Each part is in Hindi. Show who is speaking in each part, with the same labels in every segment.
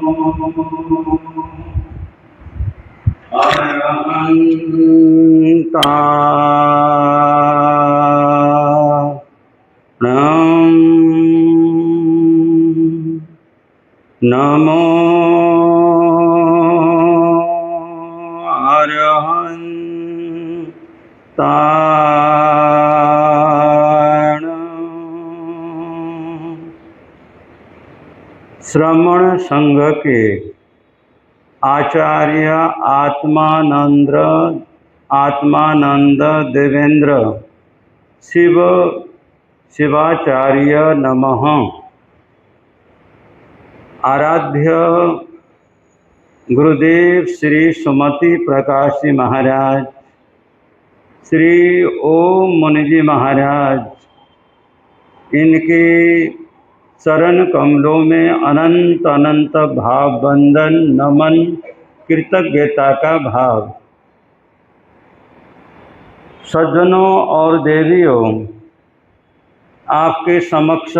Speaker 1: अरहन्ता नमो अरहन्ताण। श्रमण संघ के आचार्य आत्मानंद देवेंद्र शिवाचार्य नमः। आराध्य गुरुदेव श्री सुमति प्रकाश जी महाराज, श्री ओम मुनि जी महाराज, इनके चरण कमलों में अनंत अनंत भाव बंदन नमन कृतज्ञता का भाव। सज्जनों और देवियों, आपके समक्ष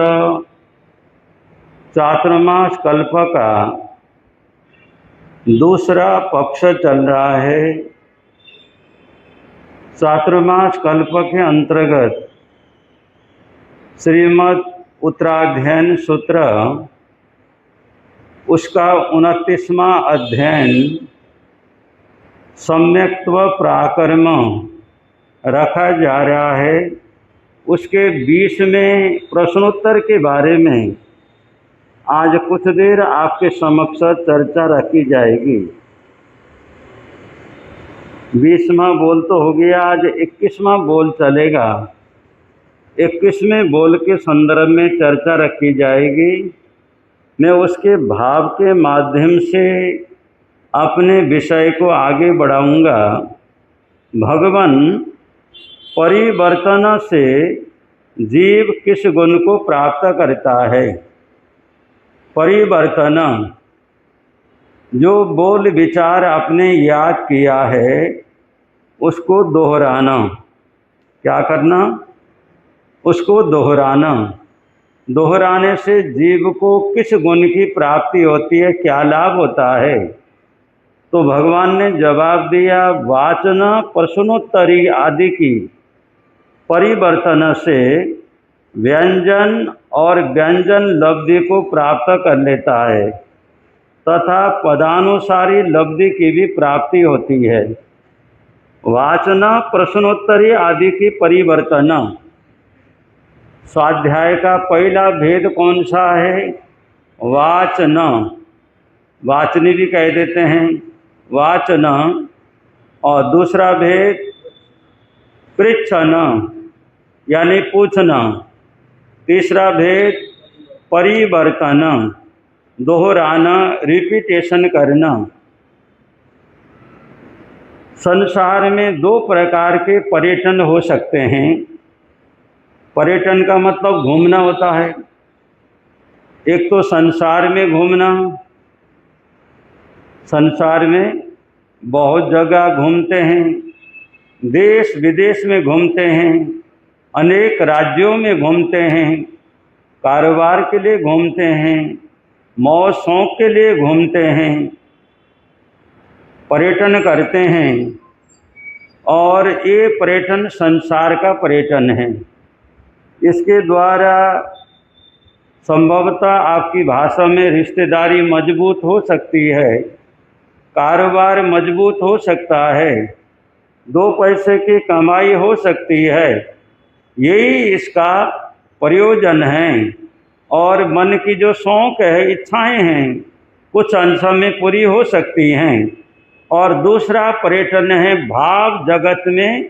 Speaker 1: चातुर्मास कल्प का दूसरा पक्ष चल रहा है। चातुर्मास कल्प के अंतर्गत श्रीमद् उत्तराध्ययन सूत्र, उसका 29वां अध्ययन सम्यक्त्व प्राकर्म रखा जा रहा है। उसके 20वें प्रश्नोत्तर के बारे में आज कुछ देर आपके समक्ष चर्चा रखी जाएगी। 20वां बोल तो हो गया, आज 21वां बोल चलेगा। 21वें बोल के संदर्भ में चर्चा रखी जाएगी। मैं उसके भाव के माध्यम से अपने विषय को आगे बढ़ाऊंगा। भगवान परिवर्तन से जीव किस गुण को प्राप्त करता है? परिवर्तन, जो बोल विचार आपने याद किया है उसको दोहराना। क्या करना? उसको दोहराना। दोहराने से जीव को किस गुण की प्राप्ति होती है, क्या लाभ होता है? तो भगवान ने जवाब दिया, वाचन प्रश्नोत्तरी आदि की परिवर्तन से व्यंजन और व्यंजन लब्धि को प्राप्त कर लेता है तथा पदानुसारी लब्धि की भी प्राप्ति होती है। वाचन प्रश्नोत्तरी आदि की परिवर्तन। स्वाध्याय का पहला भेद कौन सा है? वाचन, वाचनी भी कह देते हैं, वाचन। और दूसरा भेद पृच्छन यानी पूछना। तीसरा भेद परिवर्तन, दोहराना, रिपीटेशन करना। संसार में 2 प्रकार के पर्यटन हो सकते हैं। पर्यटन का मतलब घूमना होता है। एक तो संसार में घूमना, संसार में बहुत जगह घूमते हैं, देश विदेश में घूमते हैं, अनेक राज्यों में घूमते हैं, कारोबार के लिए घूमते हैं, मौज शौक के लिए घूमते हैं, पर्यटन करते हैं। और ये पर्यटन संसार का पर्यटन है। इसके द्वारा संभवतः आपकी भाषा में रिश्तेदारी मजबूत हो सकती है, कारोबार मजबूत हो सकता है, 2 पैसे की कमाई हो सकती है। यही इसका प्रयोजन है। और मन की जो शौक है, इच्छाएं हैं, कुछ अंश में पूरी हो सकती हैं। और दूसरा पर्यटन है भाव जगत में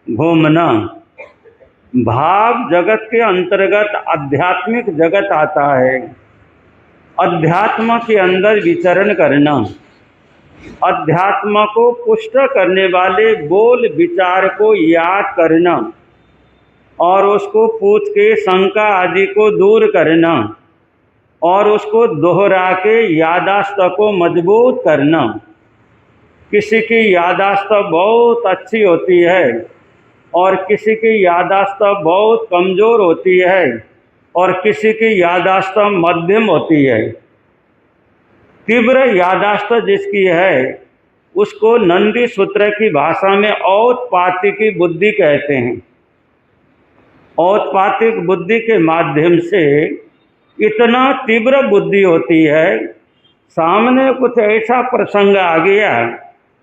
Speaker 1: घूमना। भाव जगत के अंतर्गत आध्यात्मिक जगत आता है। अध्यात्म के अंदर विचरण करना, अध्यात्म को पुष्ट करने वाले बोल विचार को याद करना और उसको पूछ के शंका आदि को दूर करना और उसको दोहरा के यादाश्त को मजबूत करना। किसी की यादाश्त बहुत अच्छी होती है और किसी की यादाश्त बहुत कमज़ोर होती है और किसी की यादाश्त मध्यम होती है। तीव्र यादाश्त जिसकी है उसको नंदी सूत्र की भाषा में औत्पातिकी बुद्धि कहते हैं। औत्पातिक बुद्धि के माध्यम से इतना तीव्र बुद्धि होती है, सामने कुछ ऐसा प्रसंग आ गया,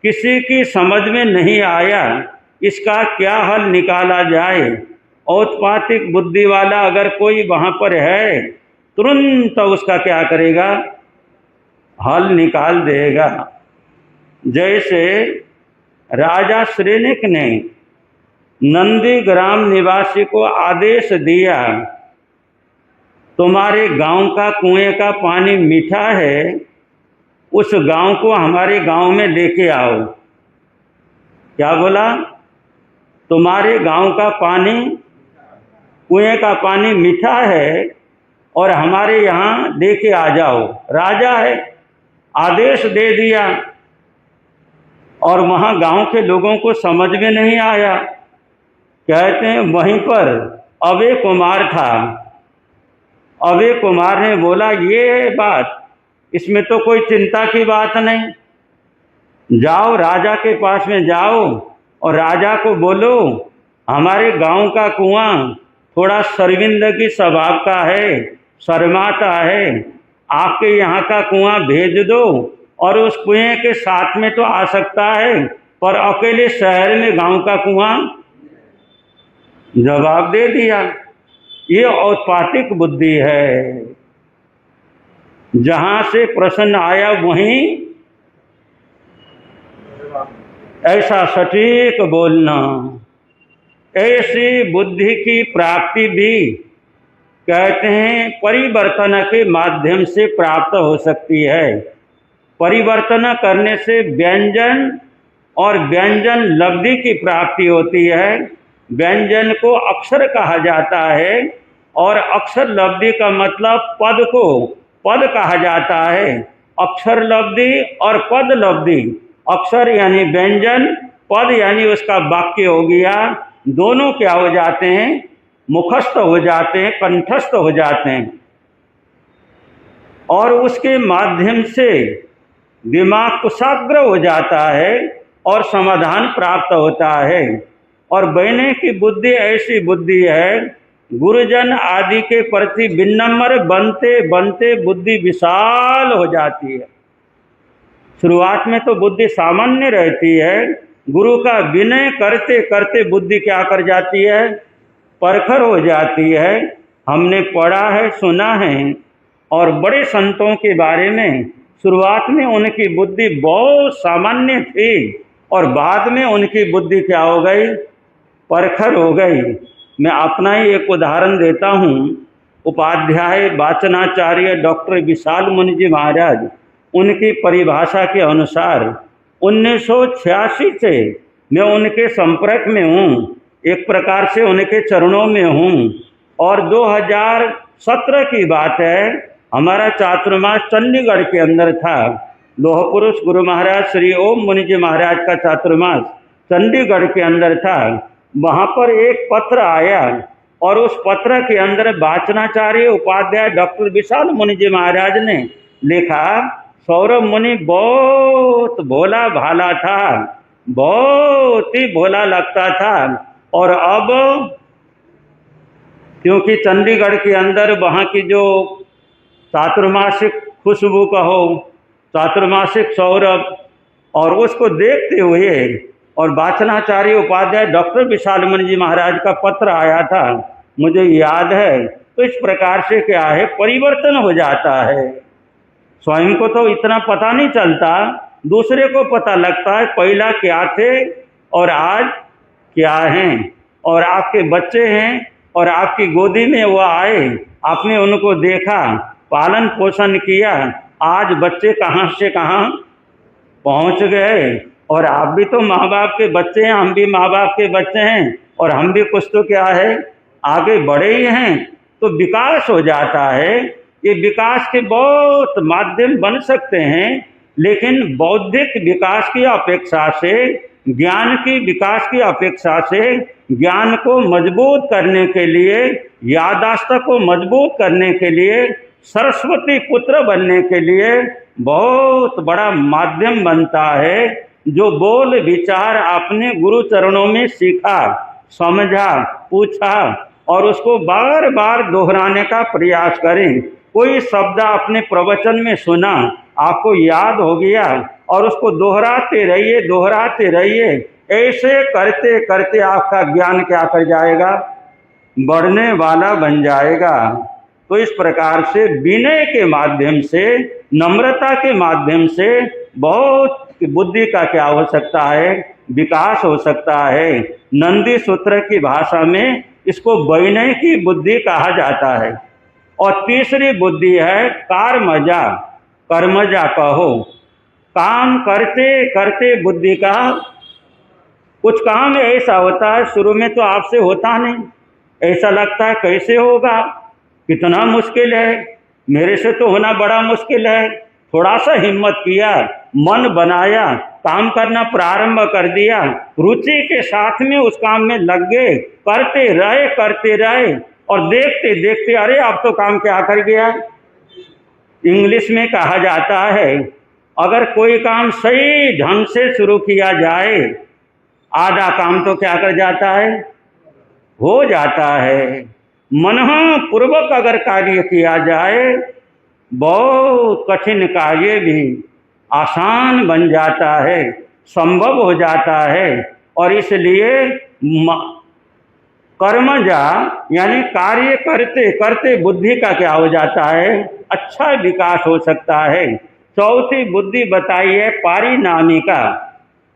Speaker 1: किसी की समझ में नहीं आया, इसका क्या हल निकाला जाए, औत्पातिक बुद्धि वाला अगर कोई वहाँ पर है, तुरंत तो उसका क्या करेगा, हल निकाल देगा। जैसे राजा श्रेनिक ने नंदीग्राम निवासी को आदेश दिया, तुम्हारे गांव का कुएं का पानी मीठा है, उस गांव को हमारे गांव में लेके आओ। क्या बोला? तुम्हारे गांव का पानी, कुएं का पानी मीठा है और हमारे यहाँ लेके आ जाओ। राजा है, आदेश दे दिया और वहाँ गांव के लोगों को समझ में नहीं आया। कहते हैं वहीं पर अभय कुमार था। अभय कुमार ने बोला, ये बात, इसमें तो कोई चिंता की बात नहीं। जाओ राजा के पास में जाओ और राजा को बोलो, हमारे गांव का कुआं थोड़ा शर्मिंदगी स्वभाव का है, शर्माता है, आपके यहाँ का कुआं भेज दो। और उस कुएं के साथ में तो आ सकता है, पर अकेले शहर में गांव का कुआं। जवाब दे दिया। ये औत्पातिक बुद्धि है। जहां से प्रश्न आया वहीं ऐसा सटीक बोलना, ऐसी बुद्धि की प्राप्ति भी कहते हैं परिवर्तन के माध्यम से प्राप्त हो सकती है। परिवर्तन करने से व्यंजन और व्यंजन लब्धि की प्राप्ति होती है। व्यंजन को अक्षर कहा जाता है और अक्षर लब्धि का मतलब पद को पद कहा जाता है। अक्षर लब्धि और पद लब्धि, अक्षर यानी व्यंजन, पद यानी उसका वाक्य हो गया, दोनों क्या हो जाते हैं, मुखस्थ हो जाते हैं, कंठस्थ हो जाते हैं। और उसके माध्यम से दिमाग कुशाग्र हो जाता है और समाधान प्राप्त होता है। और बहने की बुद्धि ऐसी बुद्धि है, गुरुजन आदि के प्रति विनम्र बनते बनते बुद्धि विशाल हो जाती है। शुरुआत में तो बुद्धि सामान्य रहती है, गुरु का विनय करते करते बुद्धि क्या कर जाती है, परखर हो जाती है। हमने पढ़ा है, सुना है, और बड़े संतों के बारे में शुरुआत में उनकी बुद्धि बहुत सामान्य थी और बाद में उनकी बुद्धि क्या हो गई, परखर हो गई। मैं अपना ही एक उदाहरण देता हूँ। उपाध्याय वाचनाचार्य डॉक्टर विशाल मुनि जी महाराज, उनकी परिभाषा के अनुसार 1986 से मैं उनके संपर्क में हूँ, एक प्रकार से उनके चरणों में हूँ। और 2017 की बात है, हमारा चातुर्मास चंडीगढ़ के अंदर था। लोह पुरुष गुरु महाराज श्री ओम मुनि जी महाराज का चातुर्मास चंडीगढ़ के अंदर था। वहाँ पर एक पत्र आया और उस पत्र के अंदर वाचनाचार्य उपाध्याय डॉक्टर विशाल मुनि जी महाराज ने लिखा, सौरभ मुनि बहुत भोला भाला था, बहुत ही भोला लगता था, और अब क्योंकि चंडीगढ़ के अंदर वहाँ की जो चातुर्मासिक खुशबू कहो, चातुर्मासिक सौरभ, और उसको देखते हुए और वाचनाचार्य उपाध्याय डॉक्टर विशाल मुनि जी महाराज का पत्र आया था, मुझे याद है। तो इस प्रकार से क्या है, परिवर्तन हो जाता है। स्वयं को तो इतना पता नहीं चलता, दूसरे को पता लगता है पहला क्या थे और आज क्या हैं। और आपके बच्चे हैं और आपकी गोदी में वो आए, आपने उनको देखा, पालन पोषण किया, आज बच्चे कहाँ से कहाँ पहुँच गए। और आप भी तो माँ बाप के बच्चे हैं, हम भी माँ बाप के बच्चे हैं, और हम भी कुछ तो क्या है, आगे बढ़े ही हैं। तो विकास हो जाता है। ये विकास के बहुत माध्यम बन सकते हैं, लेकिन बौद्धिक विकास की अपेक्षा से, ज्ञान की विकास की अपेक्षा से, ज्ञान को मजबूत करने के लिए, याददाश्त को मजबूत करने के लिए, सरस्वती पुत्र बनने के लिए बहुत बड़ा माध्यम बनता है। जो बोल विचार आपने गुरु चरणों में सीखा, समझा, पूछा और उसको बार बार दोहराने का प्रयास करें। कोई शब्द आपने प्रवचन में सुना, आपको याद हो गया और उसको दोहराते रहिए, दोहराते रहिए। ऐसे करते करते आपका ज्ञान क्या कर जाएगा, बढ़ने वाला बन जाएगा। तो इस प्रकार से विनय के माध्यम से, नम्रता के माध्यम से बहुत बुद्धि का क्या हो सकता है, विकास हो सकता है। नंदी सूत्र की भाषा में इसको विनय की बुद्धि कहा जाता है। और तीसरी बुद्धि है कर्मजा, कर्मजा कहो। काम करते करते बुद्धि का, कुछ काम ऐसा होता है शुरू में तो आपसे होता नहीं, ऐसा लगता है कैसे होगा, कितना मुश्किल है, मेरे से तो होना बड़ा मुश्किल है। थोड़ा सा हिम्मत किया, मन बनाया, काम करना प्रारंभ कर दिया, रुचि के साथ में उस काम में लग गए, करते रहे और देखते देखते अरे अब तो काम क्या कर गया। इंग्लिश में कहा जाता है अगर कोई काम सही ढंग से शुरू किया जाए, आधा काम तो क्या कर जाता है, हो जाता है। मनःपूर्वक अगर कार्य किया जाए, बहुत कठिन कार्य भी आसान बन जाता है, संभव हो जाता है। और इसलिए कर्मजा यानी कार्य करते करते बुद्धि का क्या हो जाता है, अच्छा विकास हो सकता है। चौथी बुद्धि बताई है पारिणामिका।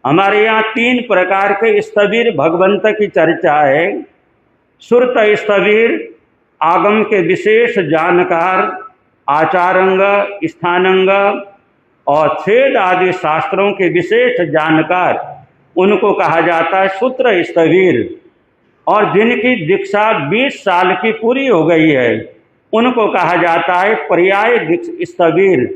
Speaker 1: हमारे यहाँ 3 प्रकार के स्थविर भगवंत की चर्चा है। श्रुत स्थविर, आगम के विशेष जानकार, आचारंग, स्थानंग और छेद आदि शास्त्रों के विशेष जानकार, उनको कहा जाता है सूत्र स्थविर। और जिनकी दीक्षा 20 साल की पूरी हो गई है, उनको कहा जाता है पर्याय स्थविर,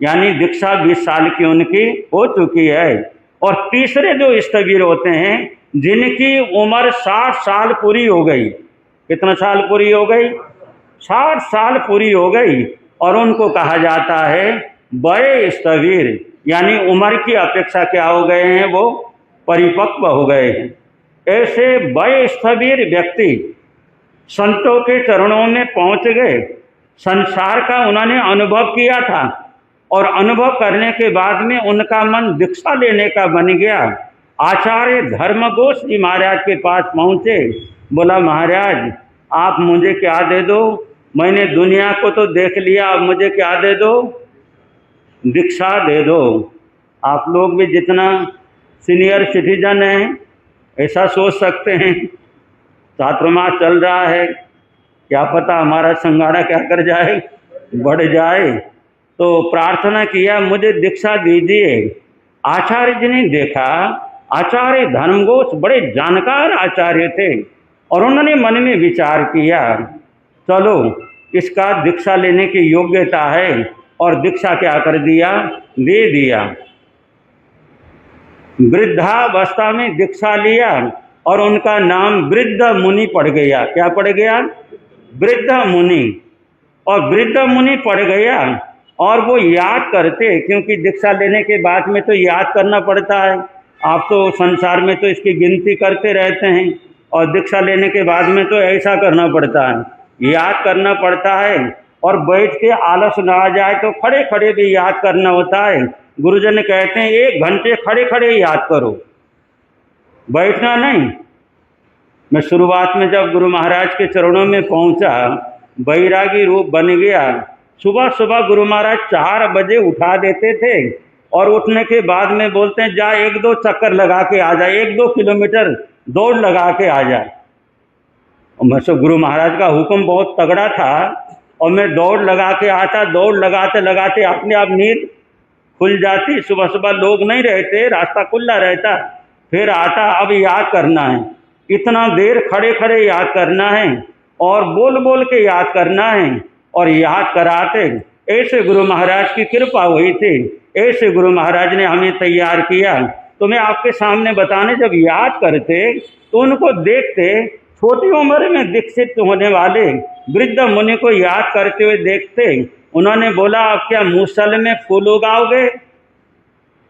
Speaker 1: यानी दीक्षा 20 साल की उनकी हो चुकी है। और तीसरे जो स्थविर होते हैं, जिनकी उम्र 60 साल पूरी हो गई, कितना साल पूरी हो गई, 60 साल पूरी हो गई, और उनको कहा जाता है वय स्थविर, यानी उम्र की अपेक्षा क्या हो गए हैं, वो परिपक्व हो गए हैं। ऐसे वय स्थविर व्यक्ति संतों के चरणों में पहुंच गए। संसार का उन्होंने अनुभव किया था और अनुभव करने के बाद में उनका मन दीक्षा लेने का बन गया। आचार्य धर्मघोष जी महाराज के पास पहुँचे, बोला महाराज आप मुझे क्या दे दो, मैंने दुनिया को तो देख लिया, अब मुझे क्या दे दो, दीक्षा दे दो। आप लोग भी जितना सीनियर सिटीजन हैं ऐसा सोच सकते हैं, छात्रमास चल रहा है, क्या पता हमारा संगाड़ा क्या कर जाए, बढ़ जाए। तो प्रार्थना किया मुझे दीक्षा दीजिए। आचार्य जी ने देखा, आचार्य धर्मघोष बड़े जानकार आचार्य थे और उन्होंने मन में विचार किया चलो इसका दीक्षा लेने की योग्यता है, और दीक्षा क्या कर दिया, दे दिया। वृद्धावस्था में दीक्षा लिया और उनका नाम वृद्ध मुनि पड़ गया। क्या पड़ गया, वृद्ध मुनि। और वृद्ध मुनि पड़ गया और वो याद करते, क्योंकि दीक्षा लेने के बाद में तो याद करना पड़ता है। आप तो संसार में तो इसकी गिनती करते रहते हैं और दीक्षा लेने के बाद में तो ऐसा करना पड़ता है, याद करना पड़ता है। और बैठ के आलस ना आ जाए तो खड़े खड़े भी याद करना होता है। गुरुजन कहते हैं 1 घंटे खड़े खड़े याद करो, बैठना नहीं। मैं शुरुआत में जब गुरु महाराज के चरणों में पहुंचा, बैरागी रूप बन गया। सुबह सुबह गुरु महाराज 4 बजे उठा देते थे और उठने के बाद में बोलते हैं जा 1-2 चक्कर लगा के आ जाए, 1-2 किलोमीटर दौड़ लगा के आ जाए। और मैं तो गुरु महाराज का हुक्म बहुत तगड़ा था और मैं दौड़ लगा के आता, दौड़ लगाते लगाते अपने आप नींद खुल जाती। सुबह सुबह लोग नहीं रहते, रास्ता खुला रहता, फिर आता अब याद करना है, इतना देर खड़े खड़े याद करना है और बोल बोल के याद करना है और याद कराते। ऐसे गुरु महाराज की कृपा हुई थी, ऐसे गुरु महाराज ने हमें तैयार किया। तो मैं आपके सामने बताने जब याद करते तो उनको देखते, छोटी उम्र में दीक्षित होने वाले वृद्ध मुनि को याद करते हुए देखते उन्होंने बोला अब क्या मूसल में फूल उगाओगे,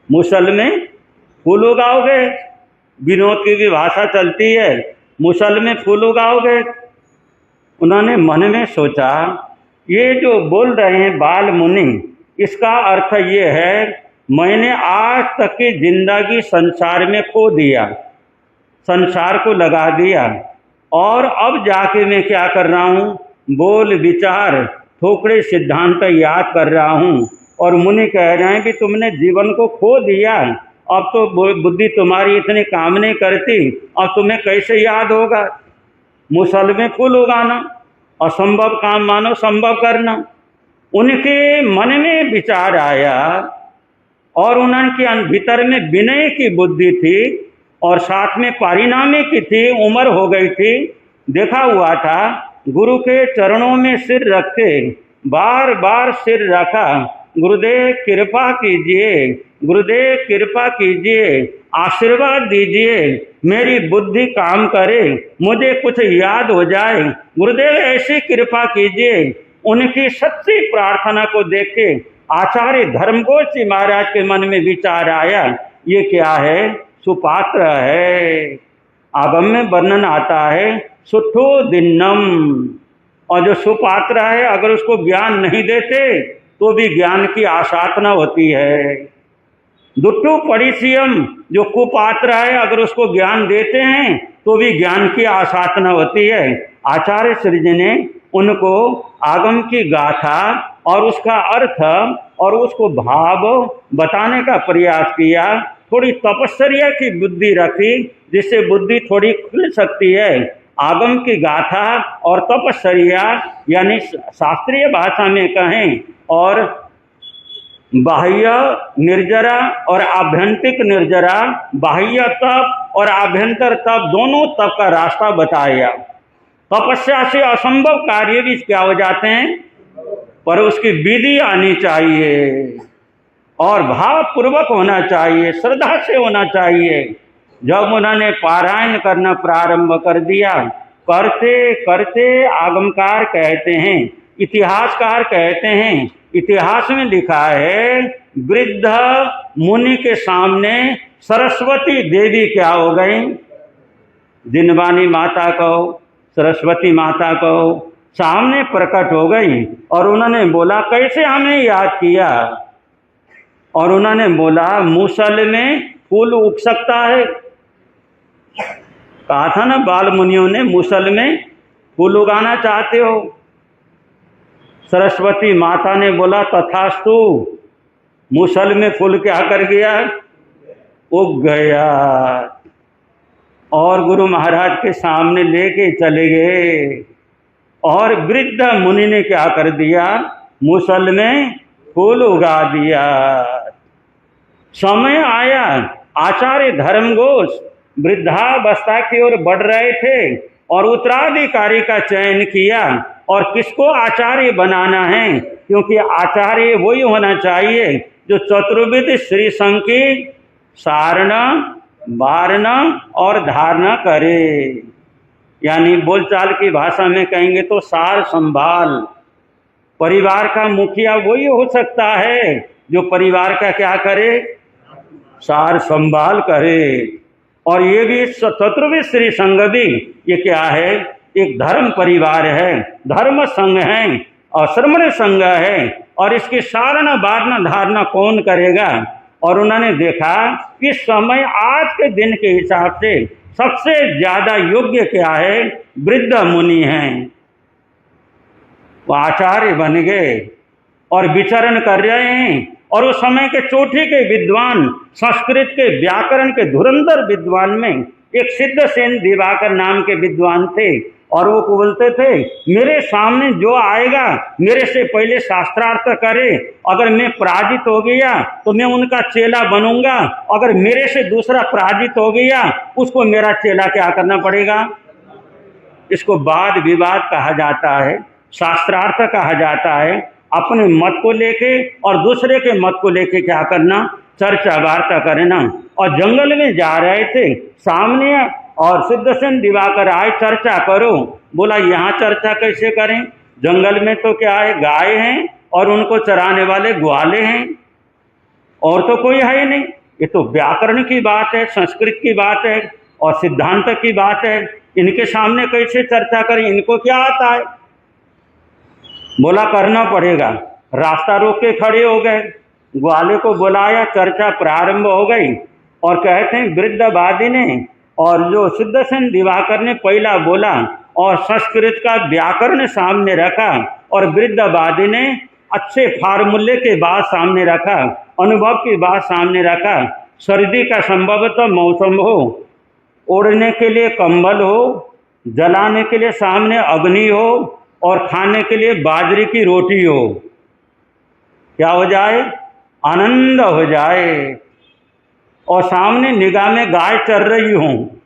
Speaker 1: मूसल में फूल उगाओगे, विनोद की भी भाषा चलती है, मूसल में फूल उगाओगे। उन्होंने मन में सोचा ये जो बोल रहे हैं बाल मुनि, इसका अर्थ ये है मैंने आज तक की जिंदगी संसार में खो दिया, संसार को लगा दिया, और अब जाके मैं क्या कर रहा हूँ, बोल विचार ठोकरे सिद्धांत याद कर रहा हूँ। और मुनि कह रहे हैं कि तुमने जीवन को खो दिया, अब तो बुद्धि तुम्हारी इतनी काम नहीं करती, अब तुम्हें कैसे याद होगा। मुसल में फूल उगाना, असंभव काम मानो संभव करना। उनके मन में विचार आया और उनके भीतर में विनय की बुद्धि थी और साथ में परिणामी की थी, उम्र हो गई थी, देखा हुआ था। गुरु के चरणों में सिर रखे, बार बार सिर रखा, गुरुदेव कृपा कीजिए, गुरुदेव कृपा कीजिए, आशीर्वाद दीजिए, मेरी बुद्धि काम करे, मुझे कुछ याद हो जाए, गुरुदेव ऐसी कृपा कीजिए। उनकी सच्ची प्रार्थना को देखे आचार्य धर्मघोष जी महाराज के मन में विचार आया, ये क्या है, सुपात्र है। आगम में वर्णन आता है सुठो दिन्नम, और जो सुपात्र है अगर उसको ज्ञान नहीं देते तो भी ज्ञान की आसाधना होती है। दुट्टू परिचयम, जो कुपात्र है अगर उसको ज्ञान देते हैं तो भी ज्ञान की आसाधना होती है। आचार्य श्री जी ने उनको आगम की गाथा और उसका अर्थ और उसको भाव बताने का प्रयास किया। थोड़ी तपस्या की बुद्धि रखी जिससे बुद्धि थोड़ी खुल सकती है। आगम की गाथा और तपस्या यानी शास्त्रीय भाषा में कहें और बाह्य निर्जरा और आभ्यंतरिक निर्जरा, बाह्य तप और आभ्यंतर तप, दोनों तप का रास्ता बताया। तपस्या से असंभव कार्य भी क्या हो जाते हैं, पर उसकी विधि आनी चाहिए और भाव पूर्वक होना चाहिए, श्रद्धा से होना चाहिए। जब उन्होंने पारायण करना प्रारंभ कर दिया, करते करते आगमकार कहते हैं, इतिहासकार कहते हैं, इतिहास में लिखा है वृद्ध मुनि के सामने सरस्वती देवी क्या हो गई, जिनवानी माता को, सरस्वती माता को सामने प्रकट हो गई और उन्होंने बोला कैसे हमें याद किया, और उन्होंने बोला मूसल में फूल उग सकता है। कहा था ना बाल मुनियों ने मूसल में फूल उगाना चाहते हो। सरस्वती माता ने बोला तथास्तु, मूसल में फूल क्या कर गया, उग गया, और गुरु महाराज के सामने लेके चले गए और वृद्ध मुनि ने क्या कर दिया, मूसल में फूल उगा दिया। समय आया, आचार्य धर्मघोष वृद्धावस्था की ओर बढ़ रहे थे और उत्तराधिकारी का चयन किया और किसको आचार्य बनाना है, क्योंकि आचार्य वही होना चाहिए जो चतुर्विध श्री संघ की सारणा, वारणा और धारणा करे। यानी बोलचाल की भाषा में कहेंगे तो सार संभाल। परिवार का मुखिया वही हो सकता है जो परिवार का क्या करे, सार संभाल करे। और ये भी चतुर्विध श्री संघ भी ये क्या है, एक धर्म परिवार है, धर्म संघ है और श्रमण संघ है, और इसकी सारणा वारणा धारणा कौन करेगा। और उन्होंने देखा कि समय आज के दिन के हिसाब से सबसे ज्यादा योग्य क्या है, वृद्ध मुनि हैं। वो आचार्य बन गए और विचरण कर रहे हैं, और उस समय के चोटी के विद्वान, संस्कृत के व्याकरण के धुरंधर विद्वान में एक सिद्धसेन दिवाकर नाम के विद्वान थे, और वो बोलते थे मेरे सामने जो आएगा मेरे से पहले शास्त्रार्थ करे, अगर मैं पराजित हो गया तो मैं उनका चेला बनूंगा, अगर मेरे से दूसरा पराजित हो गया उसको मेरा चेला क्या करना पड़ेगा। इसको वाद विवाद कहा जाता है, शास्त्रार्थ कहा जाता है। अपने मत को लेके और दूसरे के मत को लेके क्या करना, चर्चा वार्ता करना। और जंगल में जा रहे थे, सामने और सिद्धसेन दिवाकर आए, चर्चा करो। बोला यहाँ चर्चा कैसे करें, जंगल में तो क्या है, गाय हैं और उनको चराने वाले ग्वाले हैं, और तो कोई है ही नहीं। ये तो व्याकरण की बात है, संस्कृत की बात है और सिद्धांत की बात है। इनके सामने कैसे चर्चा करें, इनको क्या आता है? बोला करना पड़ेगा। रास्ता रोक के खड़े हो गए, ग्वाले को बुलाया, चर्चा प्रारंभ हो गई। और कहते हैं वृद्धवादी ने और जो सिद्धसेन दिवाकर ने पहला बोला और संस्कृत का व्याकरण सामने रखा, और वृद्धवादी ने अच्छे फार्मूले के बाद सामने रखा, अनुभव की बात सामने रखा। सर्दी का संभवतः मौसम हो, ओढ़ने के लिए कंबल हो, जलाने के लिए सामने अग्नि हो, और खाने के लिए बाजरे की रोटी हो, क्या हो जाए? आनंद हो जाए। और सामने निगाह में गाय चर रही हूँ,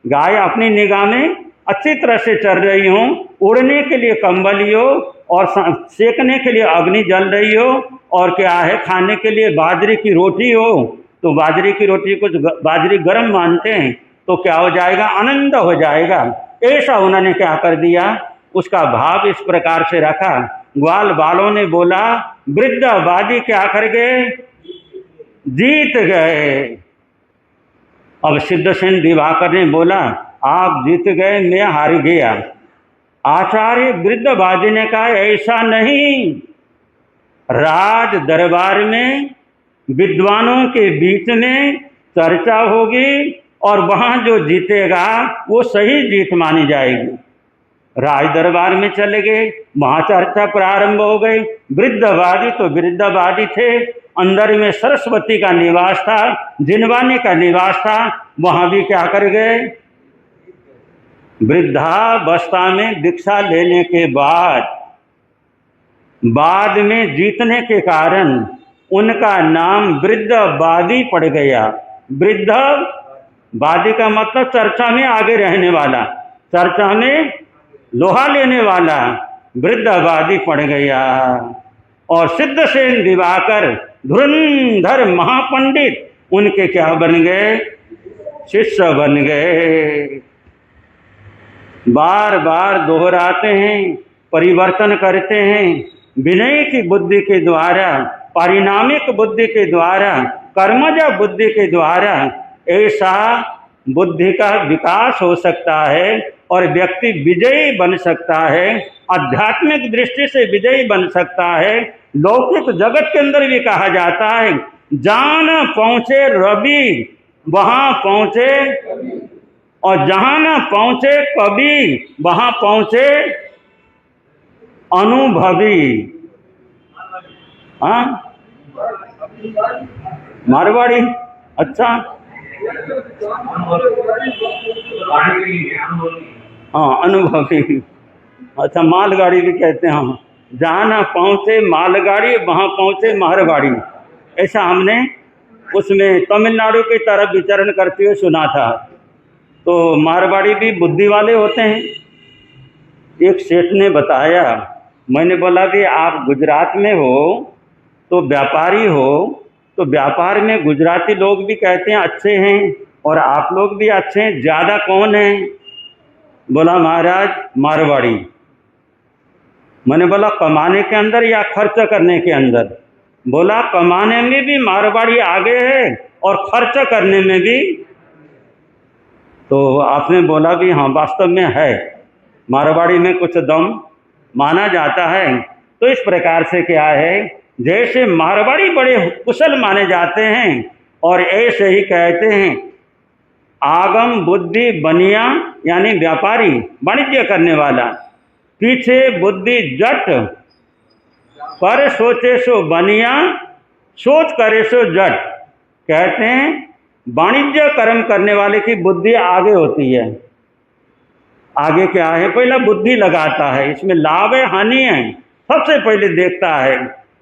Speaker 1: गाय अपनी निगाह में अच्छी तरह से चर रही हूँ, उड़ने के लिए कंबल हो और सेकने के लिए अग्नि जल रही हो, और क्या है, खाने के लिए बाजरे की रोटी हो। तो बाजरे की रोटी को बाजरी गर्म मानते हैं, तो क्या हो जाएगा? आनंद हो जाएगा। ऐसा उन्होंने क्या कर दिया, उसका भाव इस प्रकार से रखा। ग्वाल बालों ने बोला, वृद्धवादी क्या कर गए? जीत गए। अब सिद्धसेन दिवाकर ने बोला, आप जीत गए, मैं हार गया। आचार्य वृद्धवादी ने कहा, ऐसा नहीं, राज दरबार में विद्वानों के बीच में चर्चा होगी और वहाँ जो जीतेगा वो सही जीत मानी जाएगी। राज दरबार में चले गए, वहाँ चर्चा प्रारंभ हो गई। वृद्धवादी तो वृद्धवादी थे, अंदर में सरस्वती का निवास था, जिनवानी का निवास था, वहाँ भी क्या कर गए? वृद्धावस्था में दीक्षा लेने के बाद में जीतने के कारण उनका नाम वृद्धवादी पड़ गया। वृद्धवादी का मतलब चर्चा में आगे रहने वाला, चर्चा में लोहा लेने वाला, वृद्धवादी पड़ गया। और सिद्धसेन दिवाकर धुरंधर महापंडित उनके क्या बन गए? शिष्य बन गए। बार बार दोहराते हैं, परिवर्तन करते हैं, विनय की बुद्धि के द्वारा, पारिणामिक बुद्धि के द्वारा, कर्मज बुद्धि के द्वारा ऐसा बुद्धि का विकास हो सकता है और व्यक्ति विजयी बन सकता है, आध्यात्मिक दृष्टि से विजयी बन सकता है। लौकिक जगत के अंदर भी कहा जाता है, जान पहुँचे रवि वहाँ पहुँचे, और जहाँ न पहुँचे कवि वहाँ पहुँचे अनुभवी। हाँ, मारवाड़ी, अच्छा, हाँ अनुभवी, अच्छा मालगाड़ी भी कहते हैं हम। जहाँ न पहुँचे मालगाड़ी वहाँ पहुँचे मारवाड़ी, ऐसा हमने उसमें तमिलनाडु की तरफ विचरण करते हुए सुना था। तो मारवाड़ी भी बुद्धि वाले होते हैं। एक सेठ ने बताया, मैंने बोला कि आप गुजरात में हो तो व्यापारी हो, तो व्यापार में गुजराती लोग भी कहते हैं अच्छे हैं और आप लोग भी अच्छे हैं, ज़्यादा कौन है? बोला महाराज मारवाड़ी। मैंने बोला कमाने के अंदर या खर्च करने के अंदर? बोला कमाने में भी मारवाड़ी आगे है और खर्च करने में भी। तो आपने बोला भी हाँ वास्तव में है, मारवाड़ी में कुछ दम माना जाता है। तो इस प्रकार से क्या है, जैसे मारवाड़ी बड़े कुशल माने जाते हैं और ऐसे ही कहते हैं आगम बुद्धि बनिया, यानी व्यापारी वाणिज्य करने वाला, पीछे बुद्धि जट, पर सोचे सो बनिया, सोच करे सो जट। कहते हैं वाणिज्य कर्म करने वाले की बुद्धि आगे होती है। आगे क्या है? पहला बुद्धि लगाता है, इसमें लाभ है हानि है, सबसे पहले देखता है।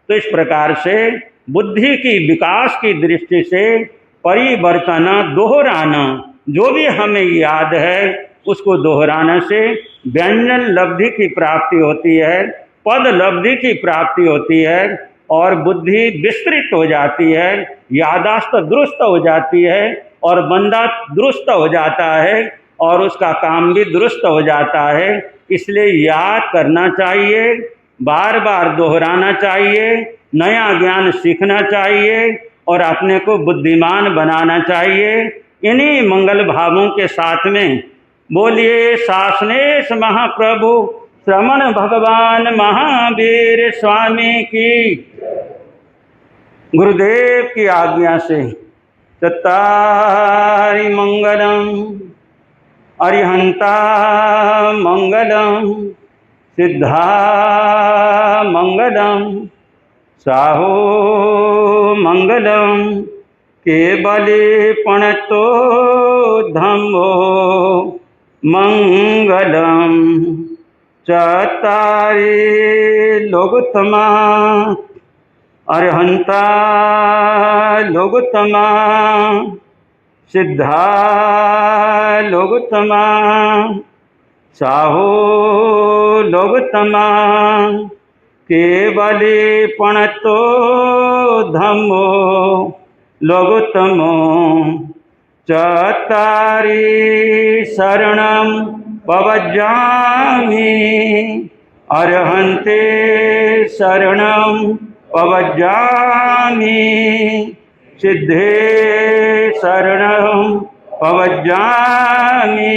Speaker 1: तो इस प्रकार से बुद्धि की विकास की दृष्टि से परिवर्तन दोहराना, जो भी हमें याद है उसको दोहराने से व्यंजन लब्धि की प्राप्ति होती है, पद लब्धि की प्राप्ति होती है और बुद्धि विस्तृत हो जाती है, यादाश्त दुरुस्त हो जाती है और बंदा दुरुस्त हो जाता है और उसका काम भी दुरुस्त हो जाता है। इसलिए याद करना चाहिए, बार बार दोहराना चाहिए, नया ज्ञान सीखना चाहिए और अपने को बुद्धिमान बनाना चाहिए। इन्हीं मंगल भावों के साथ में बोलिए शासनेश महाप्रभु श्रमण भगवान महावीर स्वामी की। गुरुदेव की आज्ञा से चत्तारि मंगलम अरिहंता मंगलम सिद्धा मंगलम साहो मंगलम केवले पणतो धम्मो मंगलम चत्तारि लोकोत्तमा अरिहंता लोकोत्तमा सिद्धा लोकोत्तमा साहो लोकोत्तमा केवले पणतो धम्मो लोकोत्तमो चत्तारि शरणं पवज्जामि अरिहन्ते शरणं पवज्जामि सिद्धे शरणं पवज्जामि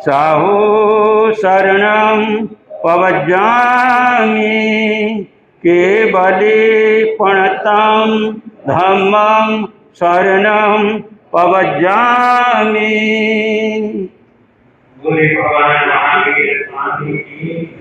Speaker 1: साहो शरणं पवज्जामि केवले पणतं धम्मं शरणं पवज्जामि। बोले भगवान महावीर स्वामी की।